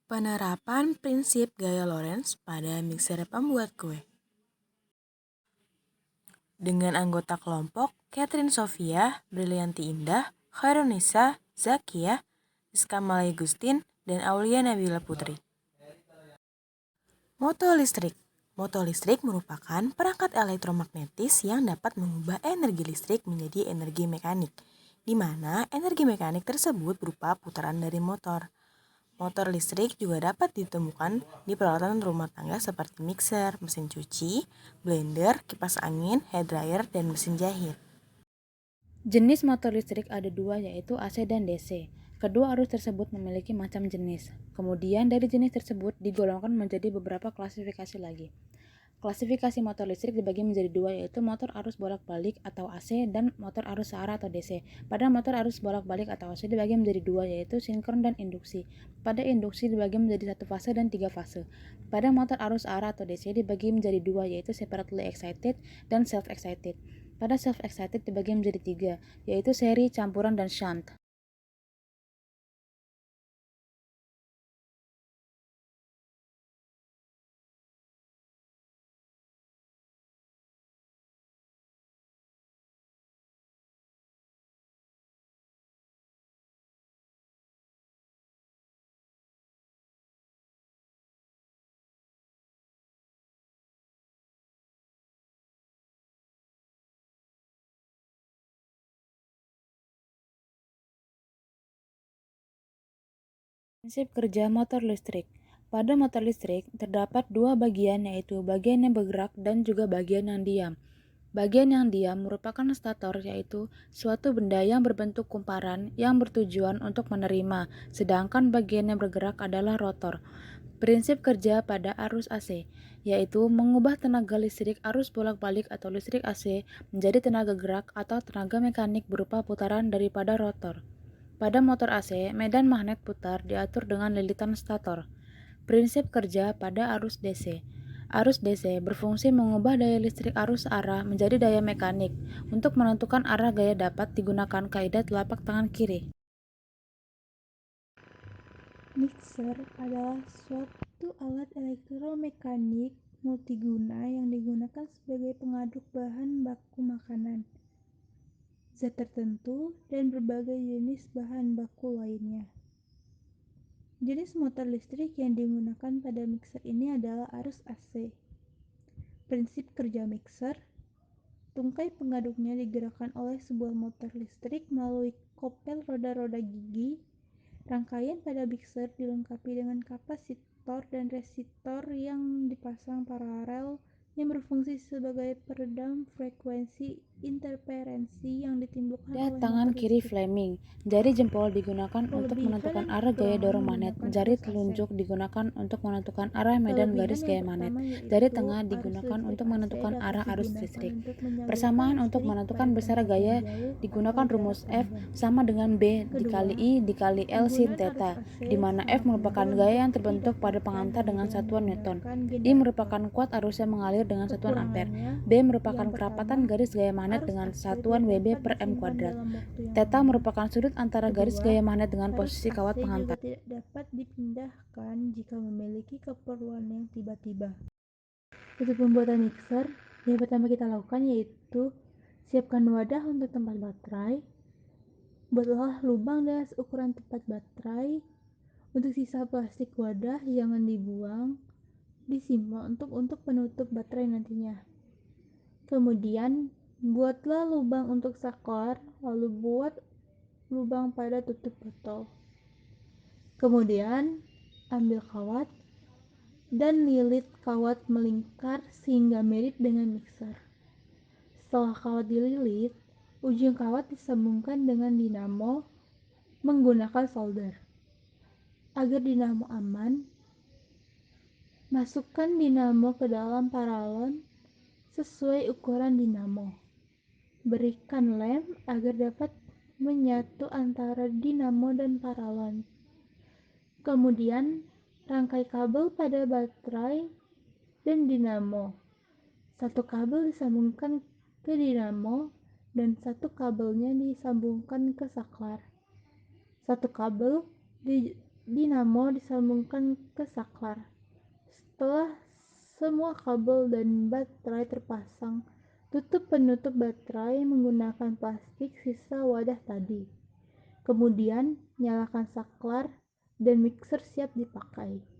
Penerapan prinsip gaya Lorentz pada mixer pembuat kue. Dengan anggota kelompok Catherine Sophia, Brilianti Indah, Khairunisa, Zakia, Rizka Malay Gustin, dan Aulia Nabila Putri. Motor listrik. Motor listrik merupakan perangkat elektromagnetis yang dapat mengubah energi listrik menjadi energi mekanik, di mana energi mekanik tersebut berupa putaran dari motor. Motor listrik juga dapat ditemukan di peralatan rumah tangga seperti mixer, mesin cuci, blender, kipas angin, hair dryer, dan mesin jahit. Jenis motor listrik ada dua, yaitu AC dan DC. Kedua arus tersebut memiliki macam jenis. Kemudian dari jenis tersebut digolongkan menjadi beberapa klasifikasi lagi. Klasifikasi motor listrik dibagi menjadi dua, yaitu motor arus bolak-balik atau AC dan motor arus searah atau DC. Pada motor arus bolak-balik atau AC dibagi menjadi dua, yaitu sinkron dan induksi. Pada induksi dibagi menjadi satu fase dan tiga fase. Pada motor arus searah atau DC dibagi menjadi dua, yaitu separately excited dan self-excited. Pada self-excited dibagi menjadi tiga, yaitu seri, campuran, dan shunt. Prinsip kerja motor listrik. Pada motor listrik terdapat dua bagian, yaitu bagian yang bergerak dan juga bagian yang diam. Bagian yang diam merupakan stator, yaitu suatu benda yang berbentuk kumparan yang bertujuan untuk menerima, sedangkan bagian yang bergerak adalah rotor. Prinsip kerja pada arus AC, yaitu mengubah tenaga listrik arus bolak-balik atau listrik AC menjadi tenaga gerak atau tenaga mekanik berupa putaran daripada rotor. Pada motor AC, medan magnet putar diatur dengan lilitan stator. Prinsip kerja pada arus DC. Arus DC berfungsi mengubah daya listrik arus arah menjadi daya mekanik. Untuk menentukan arah gaya dapat digunakan kaidah telapak tangan kiri. Mixer adalah suatu alat elektromekanik multiguna yang digunakan sebagai pengaduk bahan baku makanan, zat tertentu, dan berbagai jenis bahan baku lainnya. Jenis motor listrik yang digunakan pada mixer ini adalah arus AC. Prinsip kerja mixer: tungkai pengaduknya digerakkan oleh sebuah motor listrik melalui kopel roda-roda gigi. Rangkaian pada mixer dilengkapi dengan kapasitor dan resistor yang dipasang paralel yang berfungsi sebagai peredam frekuensi interferensi yang ditimbulkan oleh Tangan motor kiri listrik. Fleming. Jari jempol digunakan untuk Kelebihan menentukan dan arah gaya kekurangan dorong magnet. menggunakan Jari arus AC. telunjuk digunakan untuk menentukan arah medan Kelebihan garis yang gaya magnet. pertama Jari yaitu tengah arus digunakan listrik untuk AC menentukan dapat arah arus digunakan listrik. untuk menyalurkan Persamaan untuk listrik menentukan pada besar tempat gaya yang jauh digunakan atau rumus jarak F panjang. sama dengan B dikali Kedua, I dikali L sin penggunaan arus theta, AC di mana F sangat merupakan mudah gaya yang untuk terbentuk pada didapatkan pengantar hanya dengan dengan satuan Newton. mengandalkan I generator. merupakan kuat arus yang mengalir dengan satuan ampere. Kekurangannya, B merupakan yang kerapatan pertama, garis gaya magnet arus dengan AC satuan tidak Wb dapat per M disimpan kuadrat. dalam waktu yang Theta lama. merupakan sudut antara garis Kedua, gaya magnet dengan arus posisi AC kawat juga penghantar. tidak dapat dipindahkan jika memiliki keperluan yang tiba-tiba. Untuk pembuatan mixer, yang pertama kita lakukan yaitu siapkan wadah untuk tempat baterai. Buatlah lubang dengan ukuran tepat baterai. Untuk sisa plastik wadah jangan dibuang, disimpan untuk penutup baterai nantinya. Kemudian buatlah lubang untuk saklar, lalu buat lubang pada tutup botol. Kemudian ambil kawat dan lilit kawat melingkar sehingga mirip dengan mixer. Setelah kawat dililit, ujung kawat disambungkan dengan dinamo menggunakan solder. Agar dinamo aman, masukkan dinamo ke dalam paralon sesuai ukuran dinamo. Berikan lem agar dapat menyatu antara dinamo dan paralon. Kemudian, rangkai kabel pada baterai dan dinamo. Satu kabel disambungkan ke dinamo dan satu kabelnya disambungkan ke saklar. Satu kabel dinamo disambungkan ke saklar. Setelah semua kabel dan baterai terpasang, tutup penutup baterai menggunakan plastik sisa wadah tadi. Kemudian, nyalakan saklar dan mixer siap dipakai.